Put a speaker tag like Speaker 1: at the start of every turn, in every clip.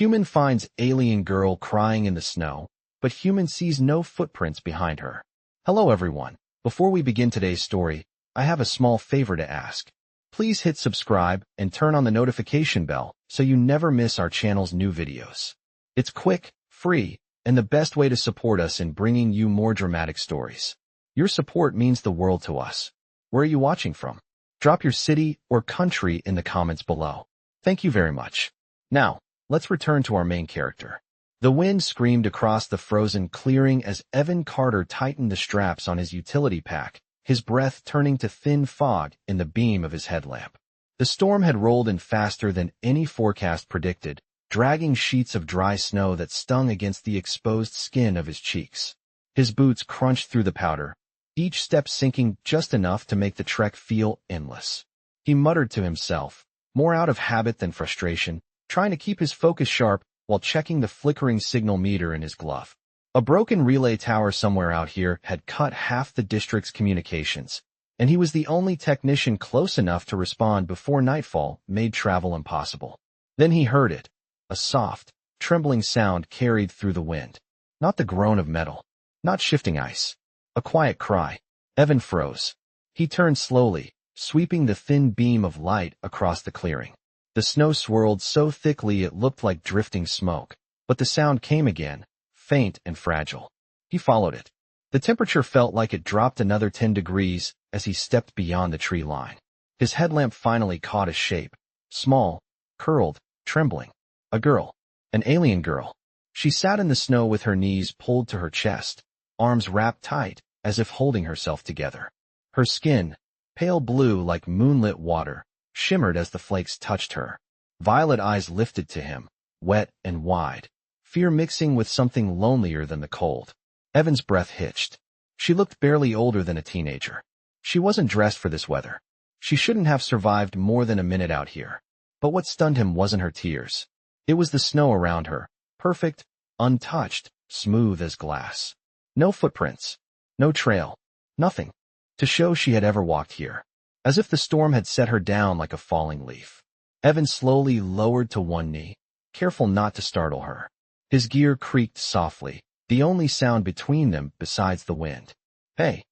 Speaker 1: Human finds alien girl crying in the snow, but human sees no footprints behind her. Hello everyone. Before we begin today's story, I have a small favor to ask. Please hit subscribe and turn on the notification bell so you never miss our channel's new videos. It's quick, free, and the best way to support us in bringing you more dramatic stories. Your support means the world to us. Where are you watching from? Drop your city or country in the comments below. Thank you very much. Now, let's return to our main character. The wind screamed across the frozen clearing as Evan Carter tightened the straps on his utility pack, his breath turning to thin fog in the beam of his headlamp. The storm had rolled in faster than any forecast predicted, dragging sheets of dry snow that stung against the exposed skin of his cheeks. His boots crunched through the powder, each step sinking just enough to make the trek feel endless. He muttered to himself, more out of habit than frustration, trying to keep his focus sharp while checking the flickering signal meter in his glove. A broken relay tower somewhere out here had cut half the district's communications, and he was the only technician close enough to respond before nightfall made travel impossible. Then he heard it, a soft, trembling sound carried through the wind. Not the groan of metal, not shifting ice. A quiet cry. Evan froze. He turned slowly, sweeping the thin beam of light across the clearing. The snow swirled so thickly it looked like drifting smoke, but the sound came again, faint and fragile. He followed it. The temperature felt like it dropped another 10 degrees as he stepped beyond the tree line. His headlamp finally caught a shape. Small, curled, trembling. A girl. An alien girl. She sat in the snow with her knees pulled to her chest, arms wrapped tight, as if holding herself together. Her skin, pale blue like moonlit water, shimmered as the flakes touched her. Violet eyes lifted to him, wet and wide, fear mixing with something lonelier than the cold. Evan's breath hitched. She looked barely older than a teenager. She wasn't dressed for this weather. She shouldn't have survived more than a minute out here. But what stunned him wasn't her tears. It was the snow around her, perfect, untouched, smooth as glass. No footprints, no trail, nothing to show she had ever walked here. As if the storm had set her down like a falling leaf. Evan slowly lowered to one knee, careful not to startle her. His gear creaked softly, the only sound between them besides the wind. "Hey,"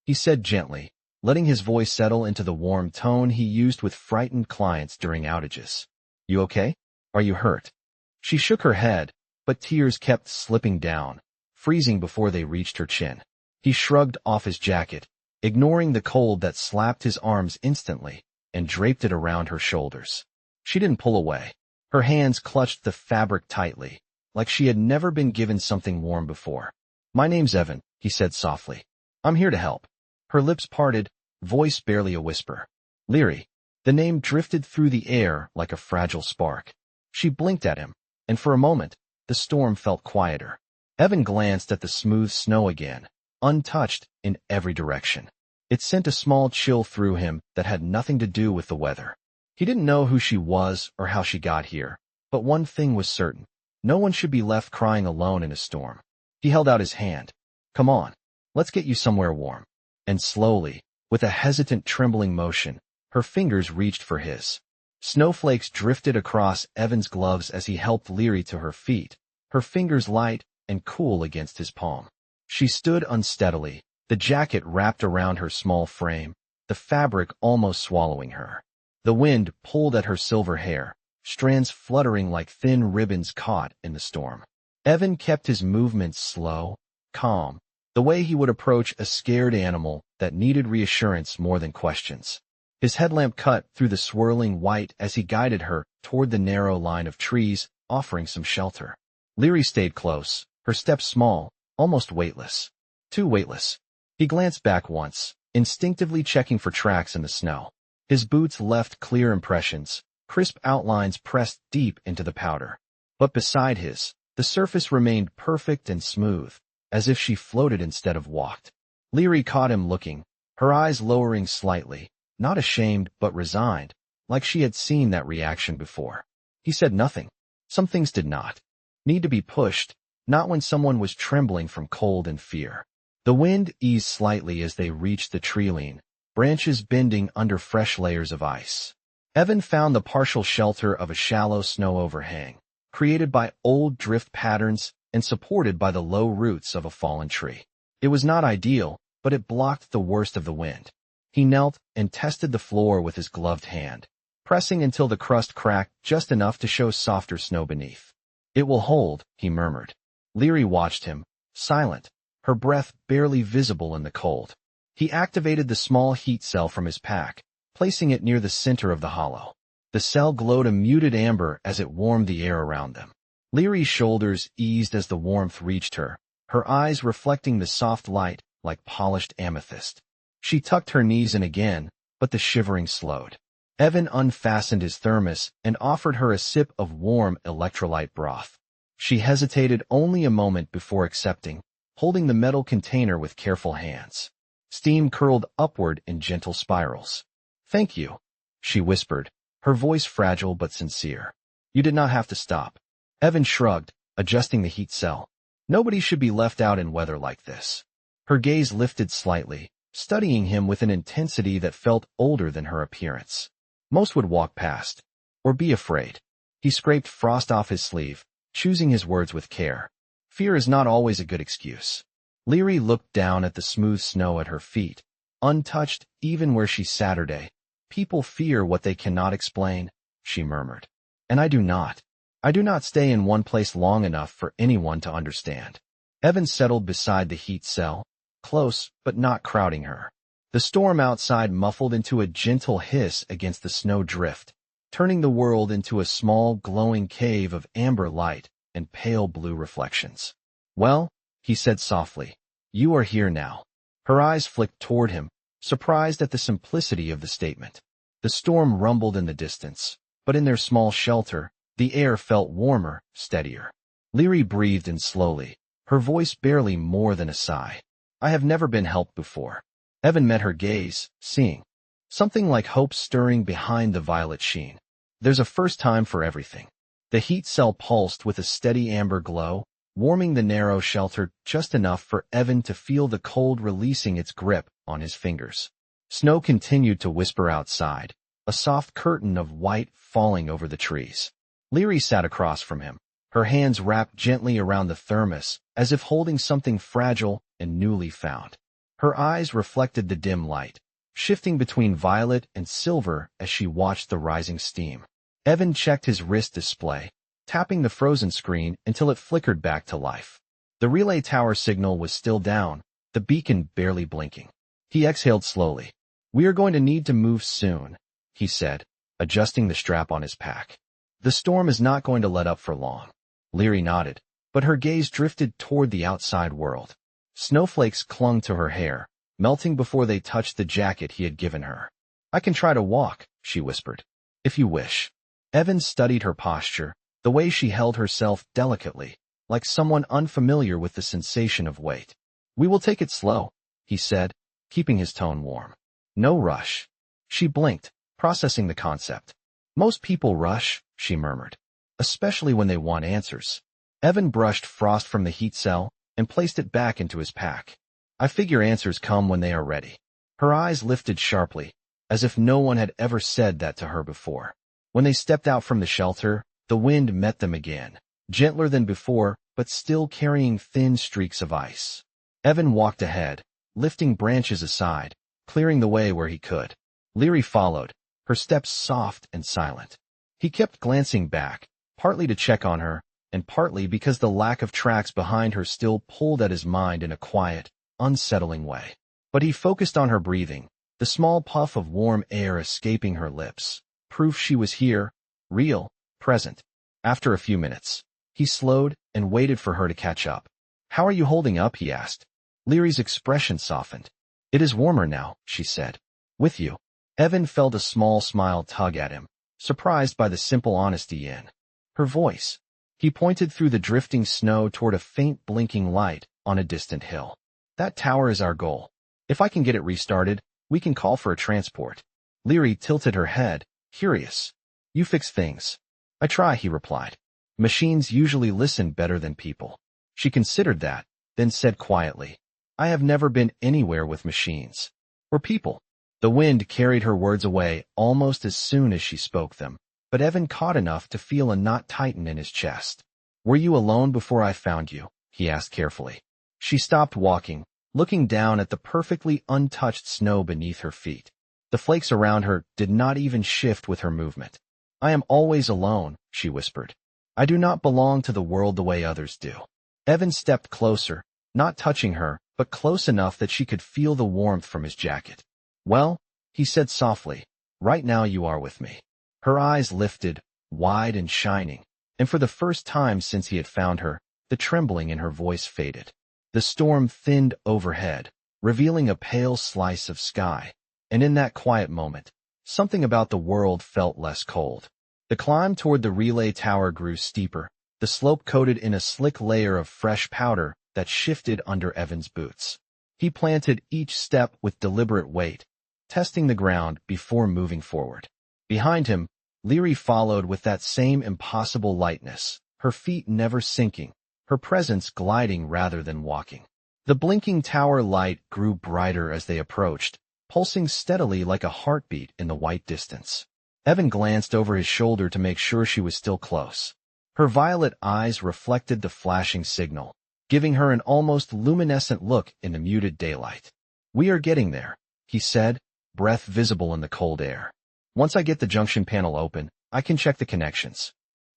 Speaker 1: he said gently, letting his voice settle into the warm tone he used with frightened clients during outages. "You okay? Are you hurt?" She shook her head, but tears kept slipping down, freezing before they reached her chin. He shrugged off his jacket, ignoring the cold that slapped his arms instantly, and draped it around her shoulders. She didn't pull away. Her hands clutched the fabric tightly, like she had never been given something warm before. "My name's Evan," he said softly. "I'm here to help." Her lips parted, voice barely a whisper. "Leary." The name drifted through the air like a fragile spark. She blinked at him, and for a moment, the storm felt quieter. Evan glanced at the smooth snow again, untouched in every direction. It sent a small chill through him that had nothing to do with the weather. He didn't know who she was or how she got here, but one thing was certain. No one should be left crying alone in a storm. He held out his hand. "Come on, let's get you somewhere warm." And slowly, with a hesitant trembling motion, her fingers reached for his. Snowflakes drifted across Evan's gloves as he helped Leary to her feet, her fingers light and cool against his palm. She stood unsteadily, the jacket wrapped around her small frame, the fabric almost swallowing her. The wind pulled at her silver hair, strands fluttering like thin ribbons caught in the storm. Evan kept his movements slow, calm, the way he would approach a scared animal that needed reassurance more than questions. His headlamp cut through the swirling white as he guided her toward the narrow line of trees, offering some shelter. Leary stayed close, her steps small, almost weightless. Too weightless. He glanced back once, instinctively checking for tracks in the snow. His boots left clear impressions, crisp outlines pressed deep into the powder. But beside his, the surface remained perfect and smooth, as if she floated instead of walked. Leary caught him looking, her eyes lowering slightly, not ashamed but resigned, like she had seen that reaction before. He said nothing. Some things did not need to be pushed, not when someone was trembling from cold and fear. The wind eased slightly as they reached the tree-line, branches bending under fresh layers of ice. Evan found the partial shelter of a shallow snow overhang, created by old drift patterns and supported by the low roots of a fallen tree. It was not ideal, but it blocked the worst of the wind. He knelt and tested the floor with his gloved hand, pressing until the crust cracked just enough to show softer snow beneath. "It will hold," he murmured. Leary watched him, silent, her breath barely visible in the cold. He activated the small heat cell from his pack, placing it near the center of the hollow. The cell glowed a muted amber as it warmed the air around them. Leary's shoulders eased as the warmth reached her, her eyes reflecting the soft light like polished amethyst. She tucked her knees in again, but the shivering slowed. Evan unfastened his thermos and offered her a sip of warm electrolyte broth. She hesitated only a moment before accepting, holding the metal container with careful hands. Steam curled upward in gentle spirals. "Thank you," she whispered, her voice fragile but sincere. "You did not have to stop." Evan shrugged, adjusting the heat cell. Nobody should be left out in weather like this. Her gaze lifted slightly, studying him with an intensity that felt older than her appearance. Most would walk past, or be afraid. He scraped frost off his sleeve, choosing his words with care. Fear is not always a good excuse. Leary looked down at the smooth snow at her feet, untouched even where she Saturday. "People fear what they cannot explain," she murmured. "And I do not. I do not stay in one place long enough for anyone to understand." Evan settled beside the heat cell, close but not crowding her. The storm outside muffled into a gentle hiss against the snow drift, turning the world into a small glowing cave of amber light and pale blue reflections. "Well," he said softly, "you are here now." Her eyes flicked toward him, surprised at the simplicity of the statement. The storm rumbled in the distance, but in their small shelter, the air felt warmer, steadier. Leary breathed in slowly, her voice barely more than a sigh. "I have never been helped before." Evan met her gaze, seeing something like hope stirring behind the violet sheen. "There's a first time for everything." The heat cell pulsed with a steady amber glow, warming the narrow shelter just enough for Evan to feel the cold releasing its grip on his fingers. Snow continued to whisper outside, a soft curtain of white falling over the trees. Leary sat across from him, her hands wrapped gently around the thermos, as if holding something fragile and newly found. Her eyes reflected the dim light, shifting between violet and silver as she watched the rising steam. Evan checked his wrist display, tapping the frozen screen until it flickered back to life. The relay tower signal was still down, the beacon barely blinking. He exhaled slowly. "We are going to need to move soon," he said, adjusting the strap on his pack. "The storm is not going to let up for long." Leary nodded, but her gaze drifted toward the outside world. Snowflakes clung to her hair, melting before they touched the jacket he had given her. "I can try to walk," she whispered. "If you wish." Evan studied her posture, the way she held herself delicately, like someone unfamiliar with the sensation of weight. "We will take it slow," he said, keeping his tone warm. "No rush." She blinked, processing the concept. "Most people rush," she murmured, "especially when they want answers." Evan brushed frost from the heat cell and placed it back into his pack. "I figure answers come when they are ready." Her eyes lifted sharply, as if no one had ever said that to her before. When they stepped out from the shelter, the wind met them again, gentler than before, but still carrying thin streaks of ice. Evan walked ahead, lifting branches aside, clearing the way where he could. Leary followed, her steps soft and silent. He kept glancing back, partly to check on her, and partly because the lack of tracks behind her still pulled at his mind in a quiet, unsettling way. But he focused on her breathing, the small puff of warm air escaping her lips, proof she was here, real, present. After a few minutes, he slowed and waited for her to catch up. "How are you holding up?" he asked. Leary's expression softened. "It is warmer now," she said. "With you." Evan felt a small smile tug at him, surprised by the simple honesty in her voice. He pointed through the drifting snow toward a faint blinking light on a distant hill. "That tower is our goal. If I can get it restarted, we can call for a transport." Leary tilted her head, curious. "You fix things." "I try," he replied. "Machines usually listen better than people." She considered that, then said quietly, "I have never been anywhere with machines. Or people." The wind carried her words away almost as soon as she spoke them. but Evan caught enough to feel a knot tighten in his chest. "Were you alone before I found you?" he asked carefully. She stopped walking, looking down at the perfectly untouched snow beneath her feet. The flakes around her did not even shift with her movement. "I am always alone," she whispered. "I do not belong to the world the way others do." Evan stepped closer, not touching her, but close enough that she could feel the warmth from his jacket. "Well," he said softly, "right now you are with me." Her eyes lifted, wide and shining, and for the first time since he had found her, the trembling in her voice faded. The storm thinned overhead, revealing a pale slice of sky, and in that quiet moment, something about the world felt less cold. The climb toward the relay tower grew steeper, the slope coated in a slick layer of fresh powder that shifted under Evan's boots. He planted each step with deliberate weight, testing the ground before moving forward. Behind him, Leary followed with that same impossible lightness, her feet never sinking, her presence gliding rather than walking. The blinking tower light grew brighter as they approached, pulsing steadily like a heartbeat in the white distance. Evan glanced over his shoulder to make sure she was still close. Her violet eyes reflected the flashing signal, giving her an almost luminescent look in the muted daylight. "We are getting there," he said, breath visible in the cold air. "Once I get the junction panel open, I can check the connections."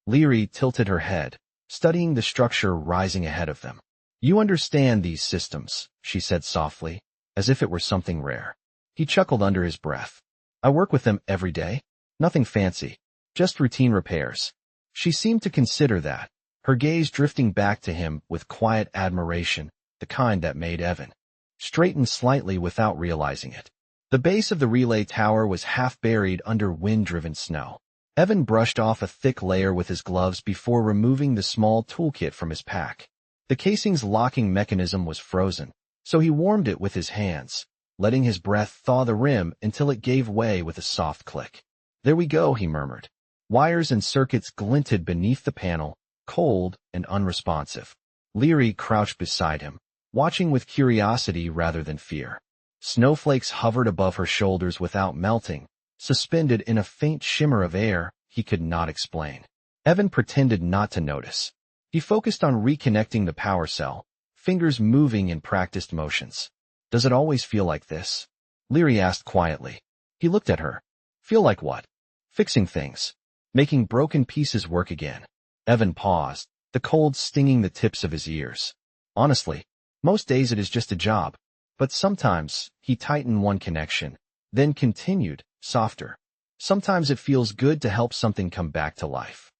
Speaker 1: Leary tilted her head, studying the structure rising ahead of them. "You understand these systems," she said softly, as if it were something rare. He chuckled under his breath. "I work with them every day. Nothing fancy, just routine repairs." She seemed to consider that, her gaze drifting back to him with quiet admiration, the kind that made Evan straighten slightly without realizing it. The base of the relay tower was half buried under wind-driven snow. Evan brushed off a thick layer with his gloves before removing the small toolkit from his pack. The casing's locking mechanism was frozen, so he warmed it with his hands, letting his breath thaw the rim until it gave way with a soft click. "There we go," he murmured. Wires and circuits glinted beneath the panel, cold and unresponsive. Leary crouched beside him, watching with curiosity rather than fear. Snowflakes hovered above her shoulders without melting, suspended in a faint shimmer of air he could not explain. Evan pretended not to notice. He focused on reconnecting the power cell, fingers moving in practiced motions. "Does it always feel like this?" Leary asked quietly. He looked at her. "Feel like what?" "Fixing things. Making broken pieces work again." Evan paused, the cold stinging the tips of his ears. "Honestly, most days it is just a job. But sometimes," he tightened one connection, then continued, softer. "Sometimes it feels good to help something come back to life."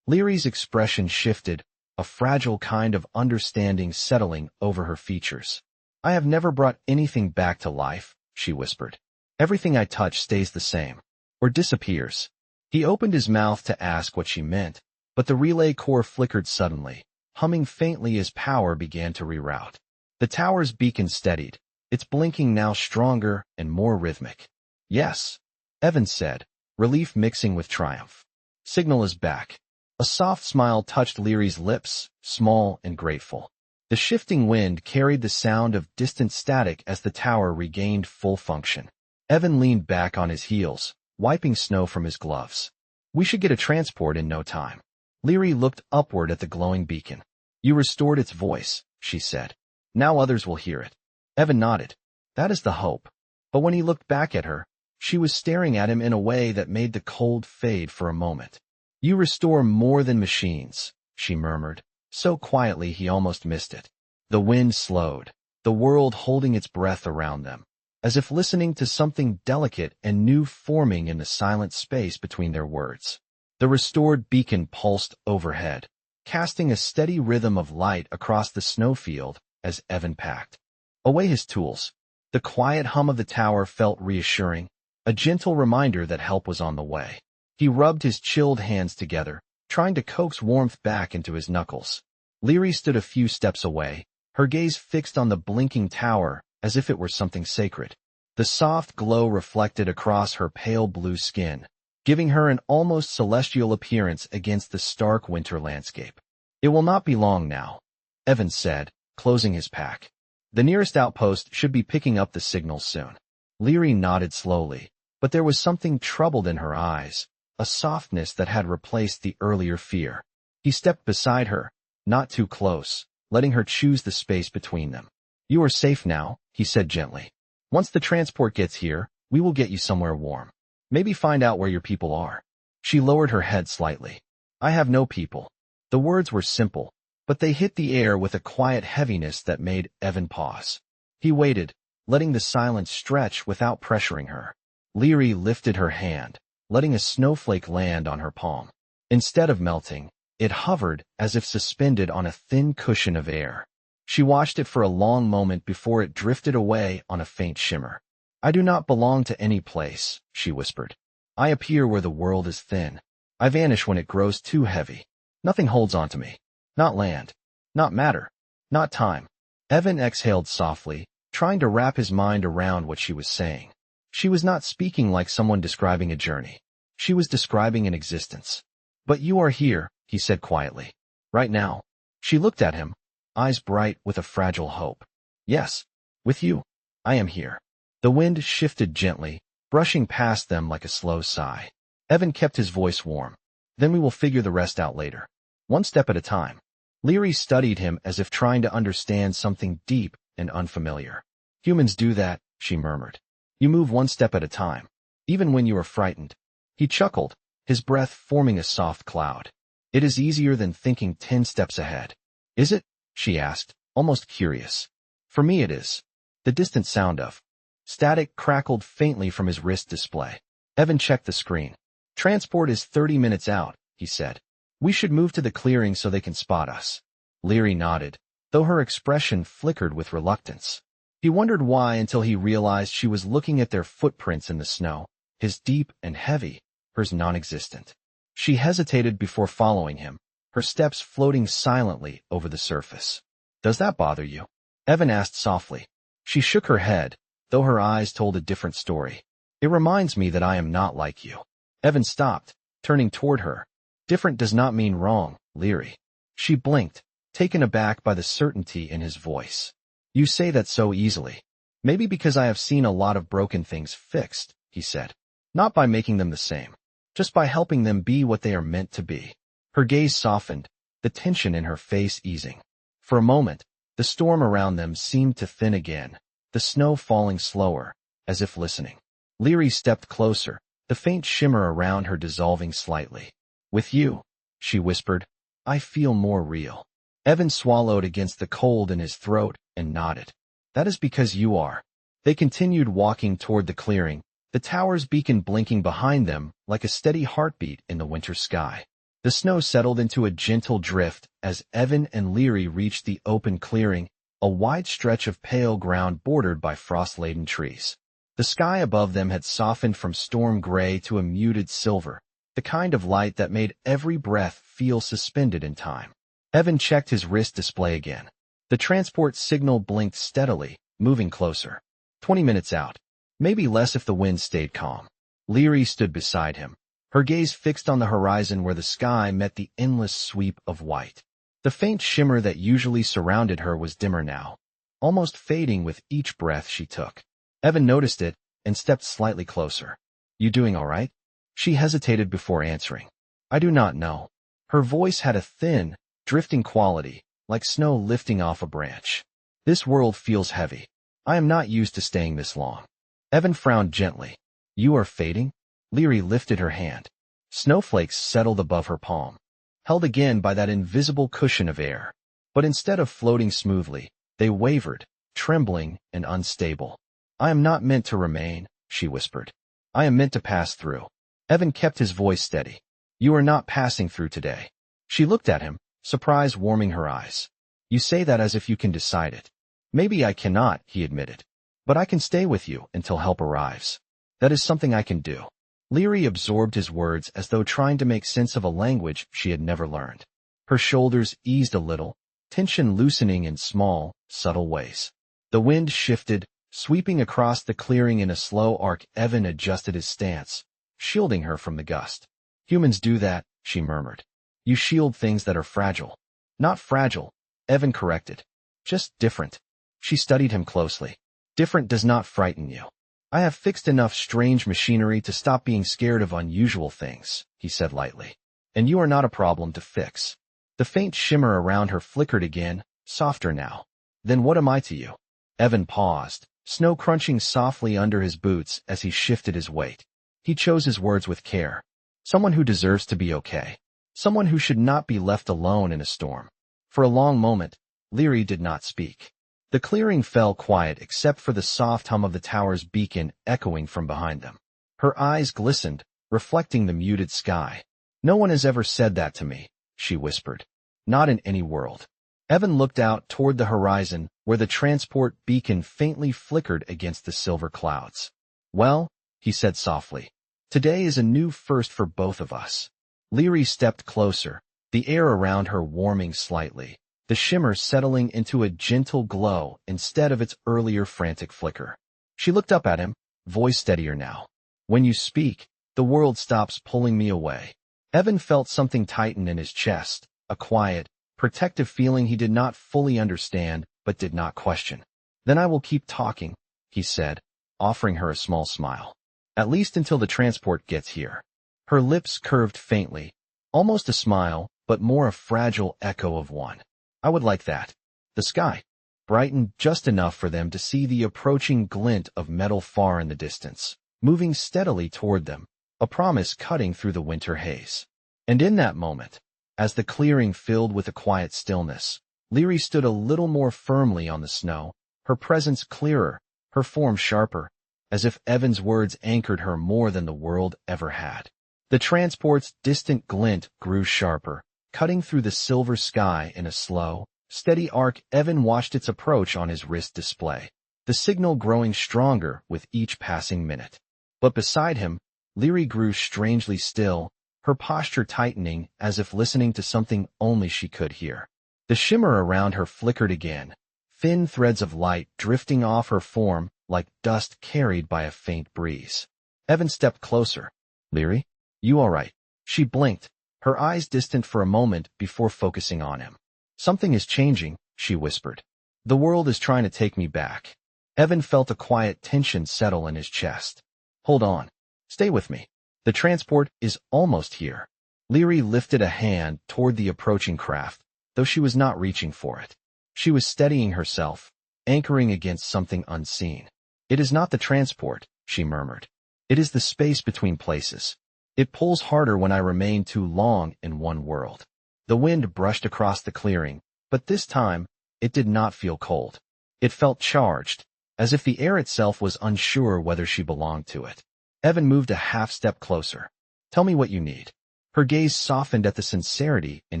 Speaker 1: Leary's expression shifted, a fragile kind of understanding settling over her features. "I have never brought anything back to life," she whispered. "Everything I touch stays the same, or disappears." He opened his mouth to ask what she meant, but the relay core flickered suddenly, humming faintly as power began to reroute. The tower's beacon steadied, its blinking now stronger and more rhythmic. "Yes," Evan said, relief mixing with triumph. "Signal is back." A soft smile touched Leary's lips, small and grateful. The shifting wind carried the sound of distant static as the tower regained full function. Evan leaned back on his heels, wiping snow from his gloves. "We should get a transport in no time." Leary looked upward at the glowing beacon. "You restored its voice," she said. "Now others will hear it." Evan nodded. "That is the hope." But when he looked back at her, she was staring at him in a way that made the cold fade for a moment. "You restore more than machines," she murmured, so quietly he almost missed it. The wind slowed, the world holding its breath around them, as if listening to something delicate and new forming in the silent space between their words. The restored beacon pulsed overhead, casting a steady rhythm of light across the snowfield as Evan packed away his tools. The quiet hum of the tower felt reassuring, a gentle reminder that help was on the way. He rubbed his chilled hands together, trying to coax warmth back into his knuckles. Leary stood a few steps away, her gaze fixed on the blinking tower as if it were something sacred. The soft glow reflected across her pale blue skin, giving her an almost celestial appearance against the stark winter landscape. "It will not be long now," Evan said, closing his pack. "The nearest outpost should be picking up the signal soon." Leary nodded slowly, but there was something troubled in her eyes, a softness that had replaced the earlier fear. He stepped beside her, not too close, letting her choose the space between them. "You are safe now," he said gently. "Once the transport gets here, we will get you somewhere warm. Maybe find out where your people are." She lowered her head slightly. "I have no people." The words were simple, but they hit the air with a quiet heaviness that made Evan pause. He waited, letting the silence stretch without pressuring her. Leary lifted her hand, letting a snowflake land on her palm. Instead of melting, it hovered as if suspended on a thin cushion of air. She watched it for a long moment before it drifted away on a faint shimmer. "I do not belong to any place," she whispered. "I appear where the world is thin. I vanish when it grows too heavy. Nothing holds onto me. Not land. Not matter. Not time." Evan exhaled softly, trying to wrap his mind around what she was saying. She was not speaking like someone describing a journey. She was describing an existence. "But you are here," he said quietly. "Right now." She looked at him, eyes bright with a fragile hope. "Yes, with you. I am here." The wind shifted gently, brushing past them like a slow sigh. Evan kept his voice warm. "Then we will figure the rest out later. One step at a time." Leary studied him as if trying to understand something deep and unfamiliar. "Humans do that," she murmured. "You move one step at a time, even when you are frightened." He chuckled, his breath forming a soft cloud. "It is easier than thinking 10 steps ahead." "Is it?" she asked, almost curious. "For me it is." The distant sound of static crackled faintly from his wrist display. Evan checked the screen. "Transport is 30 minutes out," he said. "We should move to the clearing so they can spot us." Leary nodded, though her expression flickered with reluctance. He wondered why until he realized she was looking at their footprints in the snow, his deep and heavy, hers non-existent. She hesitated before following him, her steps floating silently over the surface. "Does that bother you?" Evan asked softly. She shook her head, though her eyes told a different story. "It reminds me that I am not like you." Evan stopped, turning toward her. "Different does not mean wrong, Leary." She blinked, taken aback by the certainty in his voice. "You say that so easily." "Maybe because I have seen a lot of broken things fixed," he said. "Not by making them the same, just by helping them be what they are meant to be." Her gaze softened, the tension in her face easing. For a moment, the storm around them seemed to thin again, the snow falling slower, as if listening. Leary stepped closer, the faint shimmer around her dissolving slightly. "With you," she whispered, "I feel more real." Evan swallowed against the cold in his throat and nodded. "That is because you are." They continued walking toward the clearing, the tower's beacon blinking behind them like a steady heartbeat in the winter sky. The snow settled into a gentle drift as Evan and Leary reached the open clearing, a wide stretch of pale ground bordered by frost-laden trees. The sky above them had softened from storm gray to a muted silver, the kind of light that made every breath feel suspended in time. Evan checked his wrist display again. The transport signal blinked steadily, moving closer. 20 minutes out. Maybe less if the wind stayed calm. Leary stood beside him, her gaze fixed on the horizon where the sky met the endless sweep of white. The faint shimmer that usually surrounded her was dimmer now, almost fading with each breath she took. Evan noticed it and stepped slightly closer. "You doing all right?" She hesitated before answering. "I do not know." Her voice had a thin, drifting quality, like snow lifting off a branch. "This world feels heavy. I am not used to staying this long." Evan frowned gently. "You are fading?" Leary lifted her hand. Snowflakes settled above her palm, held again by that invisible cushion of air. But instead of floating smoothly, they wavered, trembling and unstable. "I am not meant to remain," she whispered. "I am meant to pass through." Evan kept his voice steady. "You are not passing through today." She looked at him, surprise warming her eyes. "You say that as if you can decide it." "Maybe I cannot," he admitted. "But I can stay with you until help arrives. That is something I can do." Leary absorbed his words as though trying to make sense of a language she had never learned. Her shoulders eased a little, tension loosening in small, subtle ways. The wind shifted, sweeping across the clearing in a slow arc. Evan adjusted his stance, shielding her from the gust. "Humans do that," she murmured. "You shield things that are fragile." "Not fragile," Evan corrected. "Just different." She studied him closely. "Different does not frighten you." I have fixed enough strange machinery to stop being scared of unusual things, he said lightly. And you are not a problem to fix. The faint shimmer around her flickered again, softer now. Then what am I to you? Evan paused, snow crunching softly under his boots as he shifted his weight. He chose his words with care. Someone who deserves to be okay. Someone who should not be left alone in a storm. For a long moment, Leary did not speak. The clearing fell quiet except for the soft hum of the tower's beacon echoing from behind them. Her eyes glistened, reflecting the muted sky. No one has ever said that to me, she whispered. Not in any world. Evan looked out toward the horizon where the transport beacon faintly flickered against the silver clouds. Well, he said softly, today is a new first for both of us. Leary stepped closer, the air around her warming slightly, the shimmer settling into a gentle glow instead of its earlier frantic flicker. She looked up at him, voice steadier now. When you speak, the world stops pulling me away. Evan felt something tighten in his chest, a quiet, protective feeling he did not fully understand but did not question. Then I will keep talking, he said, offering her a small smile. At least until the transport gets here. Her lips curved faintly, almost a smile, but more a fragile echo of one. I would like that. The sky brightened just enough for them to see the approaching glint of metal far in the distance, moving steadily toward them, a promise cutting through the winter haze. And in that moment, as the clearing filled with a quiet stillness, Leary stood a little more firmly on the snow, her presence clearer, her form sharper, as if Evan's words anchored her more than the world ever had. The transport's distant glint grew sharper, cutting through the silver sky in a slow, steady arc. Evan watched its approach on his wrist display, the signal growing stronger with each passing minute. But beside him, Leary grew strangely still, her posture tightening as if listening to something only she could hear. The shimmer around her flickered again, thin threads of light drifting off her form like dust carried by a faint breeze. Evan stepped closer. Leary? You all right? She blinked, her eyes distant for a moment before focusing on him. Something is changing, she whispered. The world is trying to take me back. Evan felt a quiet tension settle in his chest. Hold on. Stay with me. The transport is almost here. Leary lifted a hand toward the approaching craft, though she was not reaching for it. She was steadying herself, anchoring against something unseen. It is not the transport, she murmured. It is the space between places. It pulls harder when I remain too long in one world. The wind brushed across the clearing, but this time, it did not feel cold. It felt charged, as if the air itself was unsure whether she belonged to it. Evan moved a half step closer. Tell me what you need. Her gaze softened at the sincerity in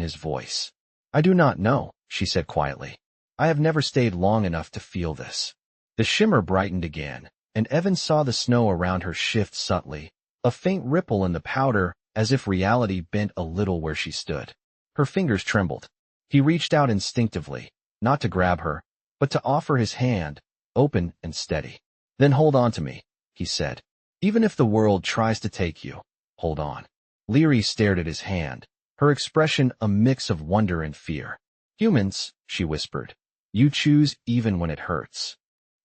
Speaker 1: his voice. I do not know, she said quietly. I have never stayed long enough to feel this. The shimmer brightened again, and Evan saw the snow around her shift subtly, a faint ripple in the powder as if reality bent a little where she stood. Her fingers trembled. He reached out instinctively, not to grab her, but to offer his hand, open and steady. Then hold on to me, he said. Even if the world tries to take you, hold on. Leary stared at his hand, her expression a mix of wonder and fear. Humans, she whispered. You choose even when it hurts.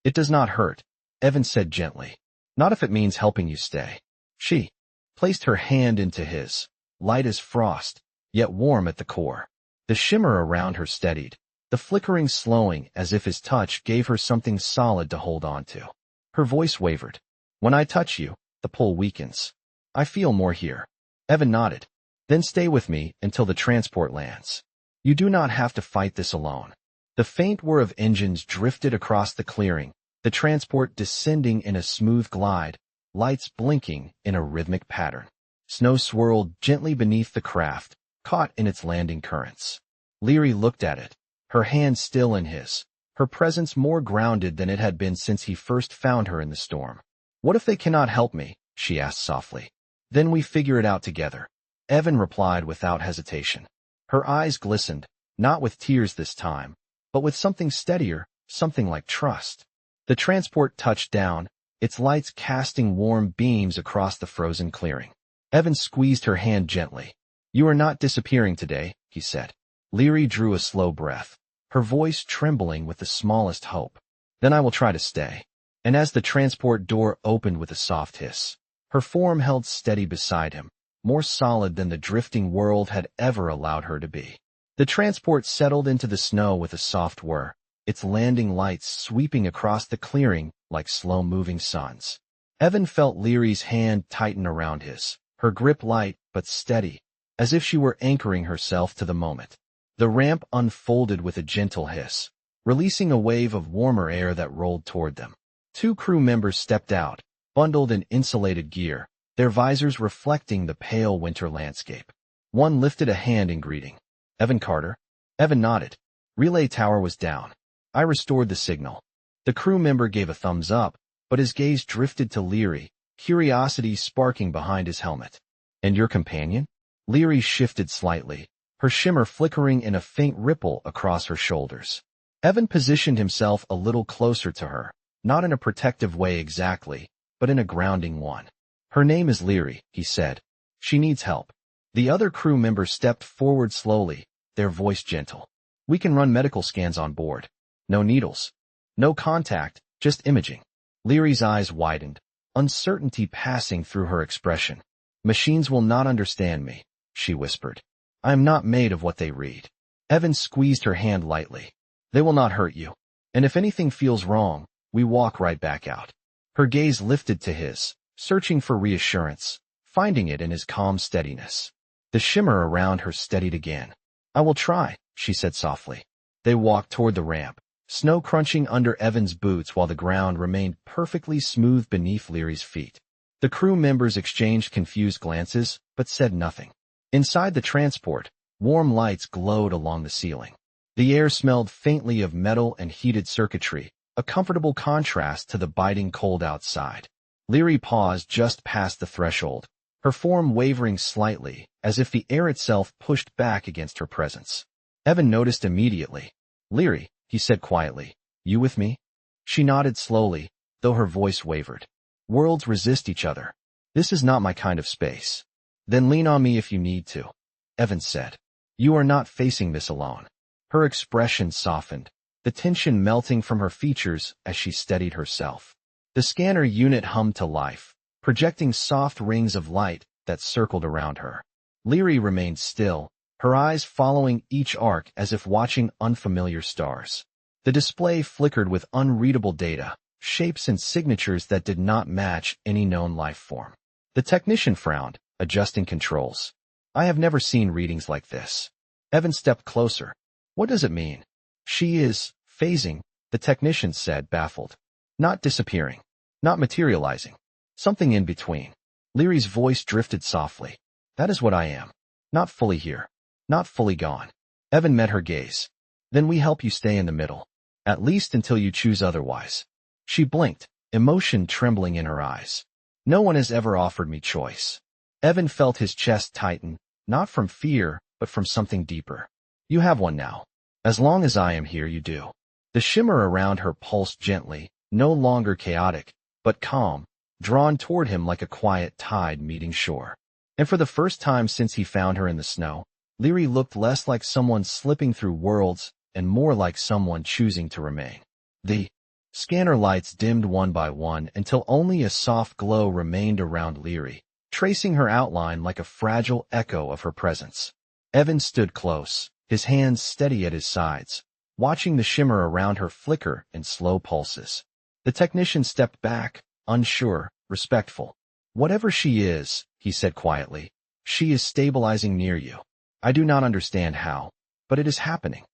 Speaker 1: It does not hurt, Evan said gently. Not if it means helping you stay. She placed her hand into his, light as frost, yet warm at the core. The shimmer around her steadied, the flickering slowing as if his touch gave her something solid to hold on to. Her voice wavered. When I touch you, the pull weakens. I feel more here. Evan nodded. Then stay with me until the transport lands. You do not have to fight this alone. The faint whir of engines drifted across the clearing, the transport descending in a smooth glide, lights blinking in a rhythmic pattern. Snow swirled gently beneath the craft, caught in its landing currents. Leary looked at it, her hand still in his, her presence more grounded than it had been since he first found her in the storm. What if they cannot help me? She asked softly. Then we figure it out together. Evan replied without hesitation. Her eyes glistened, not with tears this time, but with something steadier, something like trust. The transport touched down, its lights casting warm beams across the frozen clearing. Evan squeezed her hand gently. You are not disappearing today, he said. Leary drew a slow breath, her voice trembling with the smallest hope. Then I will try to stay. And as the transport door opened with a soft hiss, her form held steady beside him, more solid than the drifting world had ever allowed her to be. The transport settled into the snow with a soft whir, its landing lights sweeping across the clearing like slow-moving suns. Evan felt Leary's hand tighten around his, her grip light but steady, as if she were anchoring herself to the moment. The ramp unfolded with a gentle hiss, releasing a wave of warmer air that rolled toward them. 2 crew members stepped out, bundled in insulated gear, their visors reflecting the pale winter landscape. One lifted a hand in greeting. "Evan Carter?" Evan nodded. "Relay tower was down. I restored the signal." The crew member gave a thumbs up, but his gaze drifted to Leary, curiosity sparking behind his helmet. "And your companion?" Leary shifted slightly, her shimmer flickering in a faint ripple across her shoulders. Evan positioned himself a little closer to her, not in a protective way exactly, but in a grounding one. "Her name is Leary," he said. "She needs help." The other crew member stepped forward slowly, their voice gentle. "We can run medical scans on board. No needles. No contact, just imaging." Leary's eyes widened, uncertainty passing through her expression. "Machines will not understand me," she whispered. "I am not made of what they read." Evan squeezed her hand lightly. "They will not hurt you. And if anything feels wrong, we walk right back out." Her gaze lifted to his, searching for reassurance, finding it in his calm steadiness. The shimmer around her steadied again. "I will try," she said softly. They walked toward the ramp, snow crunching under Evan's boots while the ground remained perfectly smooth beneath Leary's feet. The crew members exchanged confused glances, but said nothing. Inside the transport, warm lights glowed along the ceiling. The air smelled faintly of metal and heated circuitry, a comfortable contrast to the biting cold outside. Leary paused just past the threshold, her form wavering slightly, as if the air itself pushed back against her presence. Evan noticed immediately. "Leary," he said quietly, "you with me?" She nodded slowly, though her voice wavered. "Worlds resist each other. This is not my kind of space." "Then lean on me if you need to," Evan said. "You are not facing this alone." Her expression softened, the tension melting from her features as she steadied herself. The scanner unit hummed to life, projecting soft rings of light that circled around her. Leary remained still, her eyes following each arc as if watching unfamiliar stars. The display flickered with unreadable data, shapes and signatures that did not match any known life form. The technician frowned, adjusting controls. "I have never seen readings like this." Evan stepped closer. "What does it mean?" "She is phasing," the technician said, baffled. "Not disappearing. Not materializing. Something in between." Leary's voice drifted softly. "That is what I am. Not fully here. Not fully gone." Evan met her gaze. "Then we help you stay in the middle. At least until you choose otherwise." She blinked, emotion trembling in her eyes. "No one has ever offered me choice." Evan felt his chest tighten, not from fear, but from something deeper. "You have one now. As long as I am here, you do." The shimmer around her pulsed gently, no longer chaotic, but calm, drawn toward him like a quiet tide meeting shore. And for the first time since he found her in the snow, Leary looked less like someone slipping through worlds and more like someone choosing to remain. The scanner lights dimmed one by one until only a soft glow remained around Leary, tracing her outline like a fragile echo of her presence. Evan stood close, his hands steady at his sides, watching the shimmer around her flicker in slow pulses. The technician stepped back, unsure, respectful. "Whatever she is," he said quietly, "she is stabilizing near you. I do not understand how, but it is happening."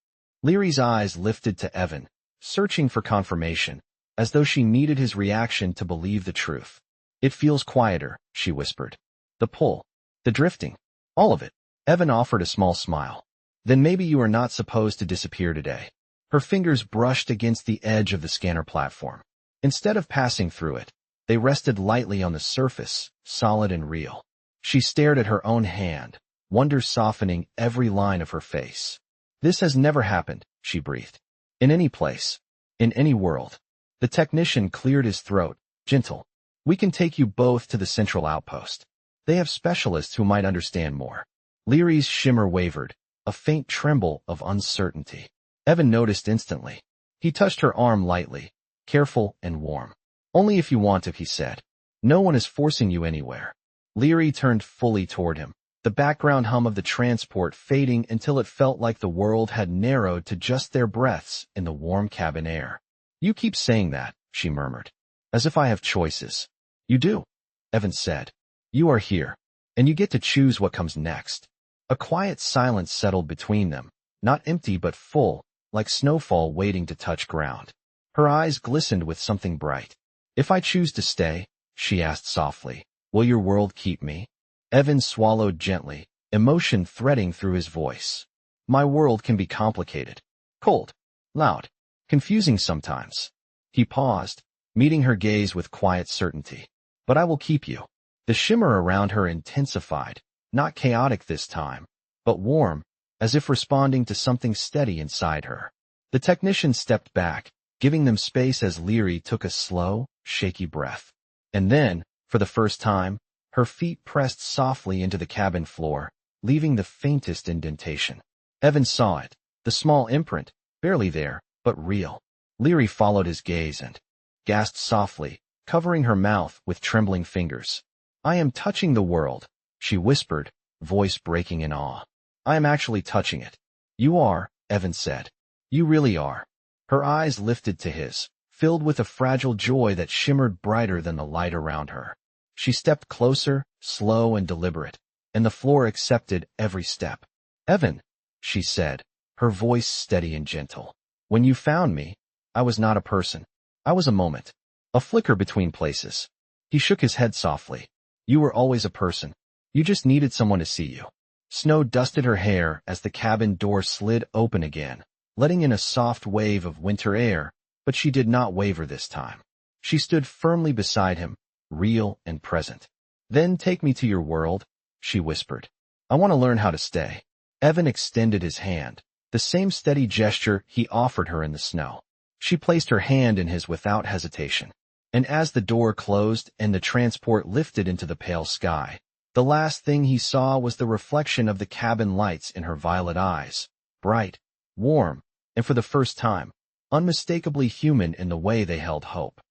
Speaker 1: Leary's eyes lifted to Evan, searching for confirmation, as though she needed his reaction to believe the truth. "It feels quieter," she whispered. "The pull, the drifting, all of it." Evan offered a small smile. "Then maybe you are not supposed to disappear today." Her fingers brushed against the edge of the scanner platform. Instead of passing through it, they rested lightly on the surface, solid and real. She stared at her own hand, wonder softening every line of her face. "This has never happened," she breathed. "In any place. In any world." The technician cleared his throat, gentle. "We can take you both to the central outpost. They have specialists who might understand more." Leary's shimmer wavered, a faint tremble of uncertainty. Evan noticed instantly. He touched her arm lightly, careful and warm. Only if you want to, he said. No one is forcing you anywhere. Leary turned fully toward him, the background hum of the transport fading until it felt like the world had narrowed to just their breaths in the warm cabin air. You keep saying that, she murmured. As if I have choices. You do, Evan said. You are here, and you get to choose what comes next. A quiet silence settled between them, not empty but full, like snowfall waiting to touch ground. Her eyes glistened with something bright. If I choose to stay, she asked softly, will your world keep me? Evan swallowed gently, emotion threading through his voice. My world can be complicated. Cold. Loud. Confusing sometimes. He paused, meeting her gaze with quiet certainty. But I will keep you. The shimmer around her intensified, not chaotic this time, but warm, as if responding to something steady inside her. The technician stepped back, giving them space as Leary took a slow, shaky breath. And then, for the first time, her feet pressed softly into the cabin floor, leaving the faintest indentation. Evan saw it, the small imprint, barely there, but real. Leary followed his gaze and gasped softly, covering her mouth with trembling fingers. I am touching the world, she whispered, voice breaking in awe. I am actually touching it. You are, Evan said. You really are. Her eyes lifted to his, filled with a fragile joy that shimmered brighter than the light around her. She stepped closer, slow and deliberate, and the floor accepted every step. Evan, she said, her voice steady and gentle. When you found me, I was not a person. I was a moment. A flicker between places. He shook his head softly. You were always a person. You just needed someone to see you. Snow dusted her hair as the cabin door slid open again, letting in a soft wave of winter air, but she did not waver this time. She stood firmly beside him, real and present. Then take me to your world, she whispered. I want to learn how to stay. Evan extended his hand, the same steady gesture he offered her in the snow. She placed her hand in his without hesitation. And as the door closed and the transport lifted into the pale sky, the last thing he saw was the reflection of the cabin lights in her violet eyes, bright, warm, and for the first time, unmistakably human in the way they held hope.